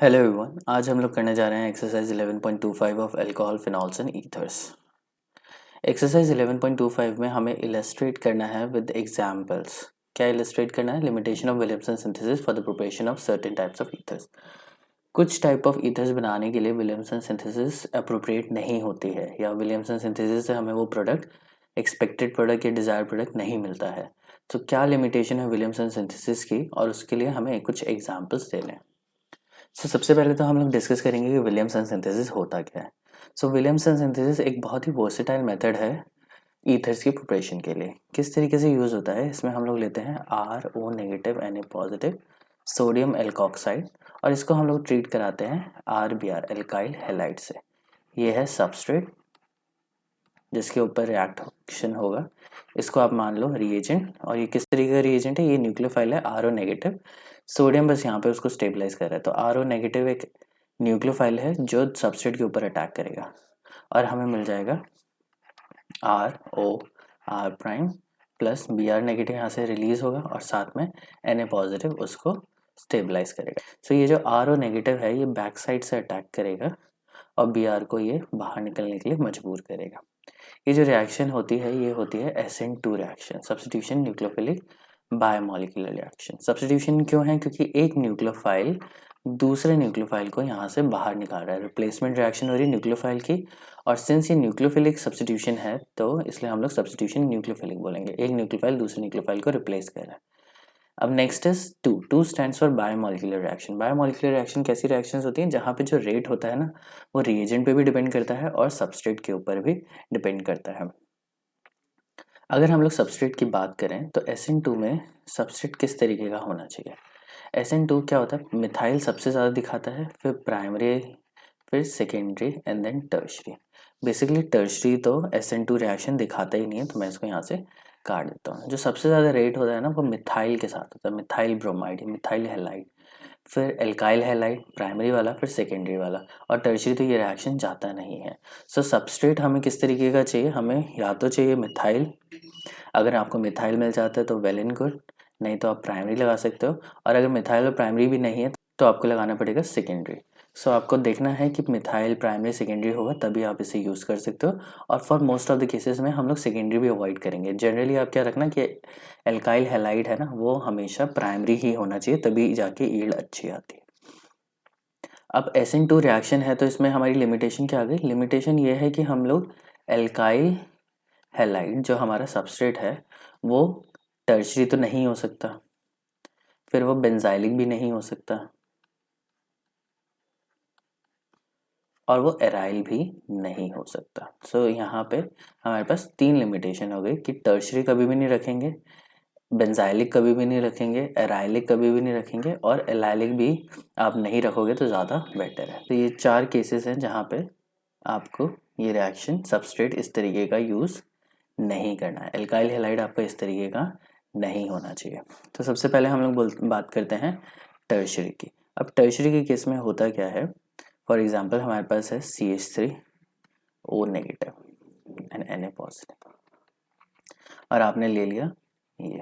Hello everyone, आज हम लोग करने जा रहे हैं exercise 11.25 of alcohol phenols and ethers. Exercise 11.25 में हमें इलस्ट्रेट करना है विद एग्जांपल्स। क्या इलस्ट्रेट करना है? Limitation of Williamson synthesis for the preparation of certain types of ethers. कुछ टाइप ऑफ ईथर्स बनाने के लिए विलियमसन सिंथेसिस अप्रोप्रिएट नहीं होती है, या विलियमसन सिंथेसिस से हमें वो प्रोडक्ट, एक्सपेक्टेड प्रोडक्ट या डिजायर प्रोडक्ट नहीं मिलता है। तो क्या लिमिटेशन है विलियमसन सिंथेसिस की, और उसके लिए हमें कुछ एग्जाम्पल्स दे लें। सबसे पहले तो हम लोग डिस्कस करेंगे कि विलियमसन सिंथेसिस होता क्या है। विलियमसन सिंथेसिस एक बहुत ही वर्सेटाइल मेथड है ईथर्स की प्रिपरेशन के लिए। किस तरीके से यूज़ होता है? इसमें हम लोग लेते हैं RO negative Na positive sodium alkoxide, और इसको हम लोग ट्रीट कराते हैं RBr एल्काइल हैलाइड से। ये है सबस्ट्रेट जिसके ऊपर रिएक्शन होगा। इसको आप मान लो रिएजेंट, और ये किस तरीके का रिएजेंट है? ये न्यूक्लियोफाइल है RO नेगेटिव। सोडियम बस यहाँ पे उसको स्टेबलाइज कर रहा है, तो RO नेगेटिव एक न्यूक्लियोफाइल है जो सबस्ट्रेट के ऊपर अटैक करेगा, और हमें मिल जाएगा RO R' plus Br negative यहाँ से रिलीज होगा, और साथ में Na पॉजिटिव उसको स्टेबलाइज करेगा। ये जो RO नेगेटिव है ये बैक साइड से अटैक करेगा, और Br को ये बाहर निकलने के लिए मजबूर करेगा। ये जो रिएक्शन होती है ये होती है SN2 reaction, substitution nucleophilic biomolecular reaction. Substitution क्यों है? क्योंकि एक न्यूक्लियोफाइल दूसरे न्यूक्लियोफाइल को यहाँ से बाहर निकाल रहा है, रिप्लेसमेंट रिएक्शन हो रही है न्यूक्लियोफाइल की। और सिंस ये न्यूक्लियोफिलिक सब्स्टिट्यूशन है तो इसलिए हम लोग सब्स्टिट्यूशन न्यूक्लियोफिलिक बोलेंगे। एक न्यूक्लियोफाइल दूसरे न्यूक्लियोफाइल को रिप्लेस कर रहा है। अब next is two stands for bimolecular reaction. Bimolecular reaction कैसी रिएक्शंस होती हैं? जहाँ पे जो रेट होता है ना, वो रिएजेंट पे भी डिपेंड करता है और सबस्ट्रेट के ऊपर भी डिपेंड करता है। अगर हम लोग सबस्ट्रेट की बात करें तो SN2 में सबस्ट्रेट किस तरीके का होना चाहिए? SN2 क्या होता है? मिथाइल सबसे ज़्यादा दिखाता है, फिर प्राइमरी, फिर secondary and then tertiary. Basically tertiary तो SN2 रिएक्शन दिखाता ही नहीं है, तो मैं इसको यहाँ से काट देता हूँ। जो सबसे ज़्यादा रेट होता है ना वो मिथाइल के साथ होता है, मिथाइल ब्रोमाइड, मिथाइल हैलाइड, फिर एल्काइल हैलाइड प्राइमरी वाला, फिर सेकेंडरी वाला, और टर्शरी तो ये रिएक्शन जाता नहीं है। सबस्ट्रेट हमें किस तरीके का चाहिए? हमें या तो चाहिए मिथाइल, अगर आपको मिथाइल मिल जाता है तो वेल एंड गुड, नहीं तो आप प्राइमरी लगा सकते हो। और अगर मिथाइल और प्राइमरी भी नहीं है तो आपको लगाना पड़ेगा सेकेंडरी। आपको देखना है कि मिथाइल प्राइमरी सेकेंडरी होगा तभी आप इसे यूज़ कर सकते हो। और for most of the cases में हम लोग सेकेंडरी भी अवॉइड करेंगे। जनरली आप क्या रखना कि एल्काइल हैलाइड है ना, वो हमेशा प्राइमरी ही होना चाहिए, तभी जाके यील्ड अच्छी आती है। अब SN2 रिएक्शन है तो इसमें हमारी लिमिटेशन क्या आ गई? लिमिटेशन ये है कि हम लोग एल्काइल हैलाइड जो हमारा सबस्ट्रेट है वो टर्शरी तो नहीं हो सकता, फिर वो बेंजाइलिक भी नहीं हो सकता, और वो एराइल भी नहीं हो सकता। यहाँ पे हमारे पास तीन लिमिटेशन हो गई कि टर्शरी कभी भी नहीं रखेंगे, बेंजाइलिक कभी भी नहीं रखेंगे, एराइलिक कभी भी नहीं रखेंगे, और एलाइलिक भी आप नहीं रखोगे तो ज़्यादा बेटर है। तो ये चार केसेस हैं जहाँ पे आपको ये रिएक्शन सबस्ट्रेट इस तरीके का यूज़ नहीं करना है। एल्काइल हैलाइड आपका इस तरीके का नहीं होना चाहिए। तो सबसे पहले हम लोग बात करते हैं टर्शरी की। अब टर्शरी के केस में होता क्या है? फॉर एग्जांपल हमारे पास है CH3O negative and Na positive, और आपने ले लिया ये।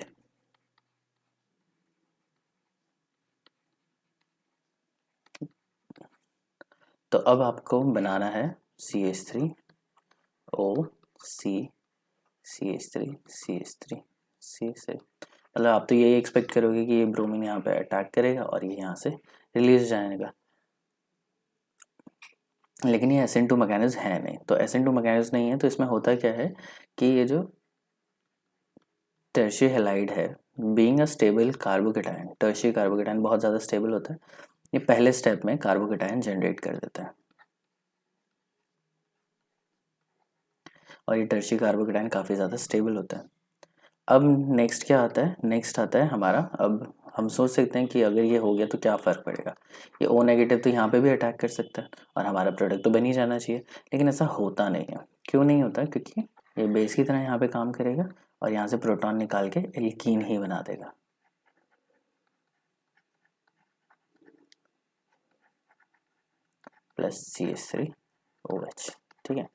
तो अब आपको बनाना है CH3O CH3 मतलब आप तो यही एक्सपेक्ट करोगे कि ये ब्रोमीन यहाँ पे अटैक करेगा और ये यहाँ से रिलीज हो जाएगा, लेकिन ये SN2 मैकेनिज्म है नहीं। तो SN2 मैकेनिज्म नहीं है तो इसमें होता क्या है कि ये जो टर्शियरी हैलाइड है, being a stable carbocation, tertiary carbocation बहुत ज़्यादा स्टेबल होता है, ये पहले स्टेप में कार्बोकेटायन जनरेट कर देता है, और ये टर्शियरी कार्बोकेटायन काफ़ी ज़्यादा स्टेबल होता है। अब नेक्स्ट क्या आता है? नेक्स्ट आता है हमारा, अब हम सोच सकते हैं कि अगर ये हो गया तो क्या फ़र्क पड़ेगा, ये O नेगेटिव तो यहाँ पे भी अटैक कर सकता है और हमारा प्रोडक्ट तो बन ही जाना चाहिए। लेकिन ऐसा होता नहीं है। क्यों नहीं होता? क्योंकि ये बेस की तरह यहाँ पे काम करेगा और यहाँ से प्रोटॉन निकाल के एल्कीन ही बना देगा। Plus CH3OH। ठीक है।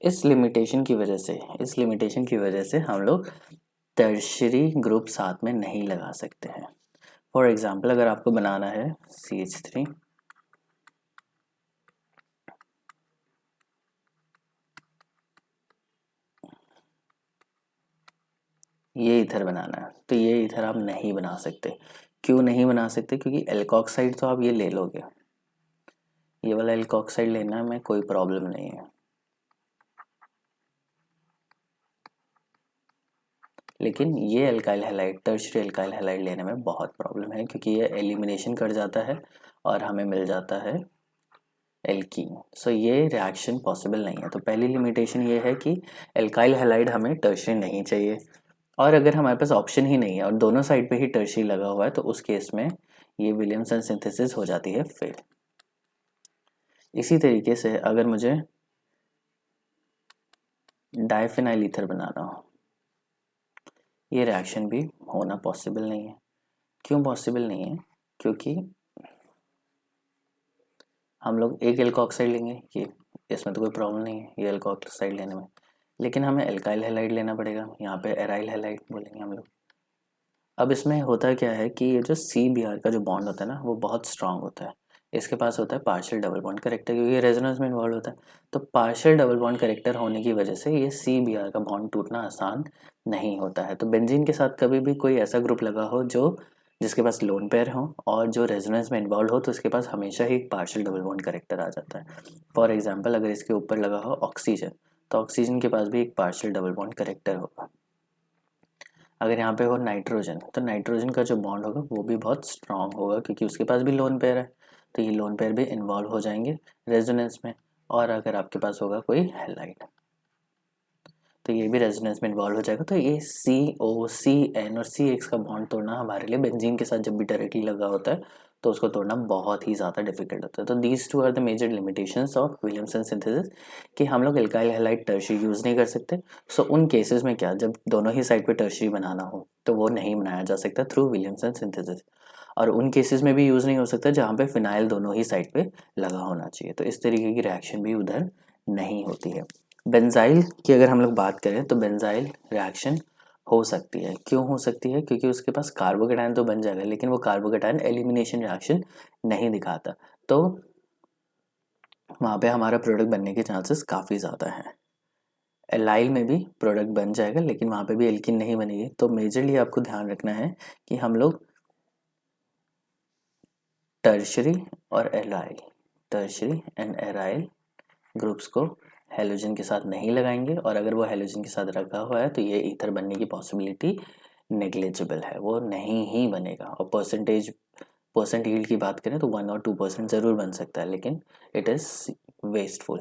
इस लिमिटेशन की वजह से हम लोग टर्शियरी ग्रुप साथ में नहीं लगा सकते हैं। फॉर एग्जाम्पल अगर आपको बनाना है CH3 ये ईथर बनाना है, तो ये ईथर आप नहीं बना सकते। क्यों नहीं बना सकते? क्योंकि एल्कोक्साइड तो आप ये ले लोगे, ये वाला एल्कोक्साइड लेना में कोई प्रॉब्लम नहीं है, लेकिन ये alkyl halide, tertiary alkyl halide लेने में बहुत प्रॉब्लम है, क्योंकि ये एलिमिनेशन कर जाता है और हमें मिल जाता है एल्कीन। सो ये रिएक्शन पॉसिबल नहीं है। तो पहली लिमिटेशन ये है कि एल्काइल हैलाइड हमें टर्शियरी नहीं चाहिए, और अगर हमारे पास ऑप्शन ही नहीं है और दोनों साइड पे ही टर्शियरी लगा हुआ है, तो उस केस में ये विलियमसन सिंथेसिस हो जाती है फेल। इसी तरीके से अगर मुझे डाइफिनाइल ईथर बनाना हो, ये रिएक्शन भी होना पॉसिबल नहीं है। क्यों पॉसिबल नहीं है? क्योंकि हम लोग एक एल्कोक्साइड लेंगे, ये इसमें तो कोई प्रॉब्लम नहीं है ये एल्कोक्साइड लेने में, लेकिन हमें एल्काइल हैलाइड लेना पड़ेगा, यहाँ पे एराइल हैलाइड बोलेंगे हम लोग। अब इसमें होता क्या है कि ये जो CBr का जो बॉन्ड होता है ना, वो बहुत स्ट्रांग होता है। इसके पास होता है पार्शियल डबल बॉन्ड करेक्टर, क्योंकि ये रेजोनेंस में इन्वॉल्व होता है। तो पार्शियल डबल बॉन्ड करेक्टर होने की वजह से ये CBr का बॉन्ड टूटना आसान नहीं होता है। तो बेंजीन के साथ कभी भी कोई ऐसा ग्रुप लगा हो जो जिसके पास लोन पेयर हो और जो रेजोनेंस में इन्वॉल्व हो, तो इसके पास हमेशा ही पार्शियल डबल बॉन्ड करेक्टर आ जाता है। फॉर एग्जाम्पल, अगर इसके ऊपर लगा हो ऑक्सीजन, तो ऑक्सीजन के पास भी एक पार्शियल डबल बॉन्ड करेक्टर होगा। अगर यहाँ पे हो नाइट्रोजन, तो नाइट्रोजन का जो बॉन्ड होगा वो भी बहुत स्ट्रांग होगा, क्योंकि उसके पास भी लोन पेयर है, तो ये लोन पेयर भी इन्वॉल्व हो जाएंगे रेजोनेंस में। और अगर आपके पास होगा कोई हैलाइड, तो ये भी रेजोनेंस में इन्वॉल्व हो जाएगा। तो ये CO, CN और CX का बॉन्ड तोड़ना हमारे लिए बेंजीन के साथ जब भी डायरेक्टली लगा होता है, तो उसको तोड़ना बहुत ही ज़्यादा डिफिकल्ट होता है। तो these two are the major limitations of Williamson synthesis, कि हम लोग एल्काइल हैलाइड टर्शियरी यूज़ नहीं कर सकते। सो उन केसेस में क्या, जब दोनों ही साइड पे टर्शियरी बनाना हो, तो वो नहीं बनाया जा सकता थ्रू विलियमसन सिंथेसिस। और उन केसेस में भी यूज़ नहीं हो सकता जहाँ पे फिनाइल दोनों ही साइड पे लगा होना चाहिए। तो इस तरीके की रिएक्शन भी उधर नहीं होती है। बेंजाइल की अगर हम लोग बात करें, तो बेंजाइल रिएक्शन हो सकती है। क्यों हो सकती है? क्योंकि उसके पास कार्बोकेटायन तो बन जाएगा, लेकिन वो कार्बोकेटायन एलिमिनेशन रिएक्शन नहीं दिखाता, तो वहाँ पे हमारा प्रोडक्ट बनने के चांसेस काफ़ी ज़्यादा हैं। एलाइल में भी प्रोडक्ट बन जाएगा, लेकिन वहाँ पे भी एल्किन नहीं बनेगी। तो मेजरली आपको ध्यान रखना है कि हम लोग टर्शरी और allyl, tertiary and aryl groups को हेलोजन के साथ नहीं लगाएंगे, और अगर वो हेलोजन के साथ रखा हुआ है तो ये ईथर बनने की पॉसिबिलिटी नेग्लिजिबल है, वो नहीं ही बनेगा। और परसेंट यील्ड की बात करें तो 1 और 2% ज़रूर बन सकता है, लेकिन इट इज़ वेस्टफुल।